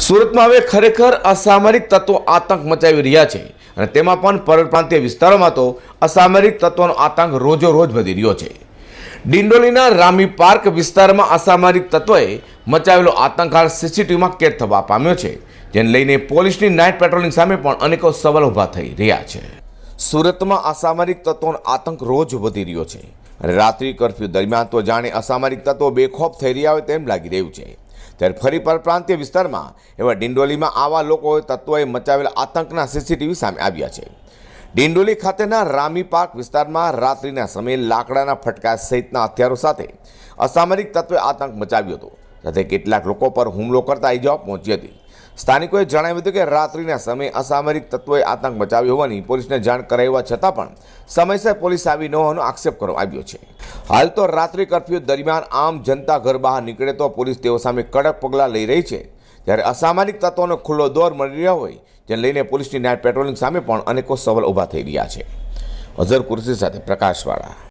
સુરતમાં હવે ખરેખર અસામરિક તત્વો આતંક મચાવી રહ્યા છે અને તેમાં પણ પરપ્રાંતીય વિસ્તારોમાં તો અસામરિક તત્વોનો આતંક રોજો રોજ વધી રહ્યો છે। ડિંડોલીના રામી પાર્ક વિસ્તારમાં અસામરિક તત્વોએ મચાવેલો આતંક હાલ સીસીટીવીમાં કેદ થવા પામ્યો છે, જેને લઈને પોલીસની નાઇટ પેટ્રોલિંગ સામે પણ અનેકો સવાલ ઊભા થઈ રહ્યા છે। સુરતમાં અસામરિક તત્વોનો આતંક રોજ વધી રહ્યો છે અને રાત્રિ કર્ફ્યુ દરમિયાન તો જાણે અસામરિક તત્વો બેખોફ થઈ રહ્યા હોય તેમ લાગી રહ્યું છે। ત્યારે ફરી પરપ્રાંતીય વિસ્તારમાં એવા ડિંડોલીમાં આવા તત્વોએ મચાવેલા આતંકના સીસીટીવી સામે આવ્યા છે। ડિંડોલી ખાતેના રામી પાર્ક વિસ્તારમાં રાત્રિના સમયે લાકડાના ફટકા સહિતના હથિયારો સાથે અસામરિક તત્વોએ આતંક મચાવ્યો હતો, સાથે કેટલાક લોકો પર હુમલો કરતા ઇજાઓ પહોંચી હતી। સ્થાનિકોએ જણાવ્યું હતું કે રાત્રિના સમયે અસામરિક તત્વોએ આતંક મચાવ્યો હોવાની પોલીસને જાણ કરાવવા છતાં પણ સમયસર પોલીસ આવી ન હોવાનો આક્ષેપ કરવામાં આવ્યો છે। હાલ તો રાત્રિ કર્ફ્યુ દરમિયાન આમ જનતા ઘર બહાર નીકળે તો પોલીસ તેઓ સામે કડક પગલાં લઈ રહી છે, ત્યારે અસામરિક તત્વોનો ખુલ્લો દોર મળી રહ્યા હોય જેને લઈને પોલીસની નાઇટ પેટ્રોલિંગ સામે પણ અનેકો સવાલ ઊભા થઈ રહ્યા છે। અઝર કુર્સી સાથે પ્રકાશવાળા।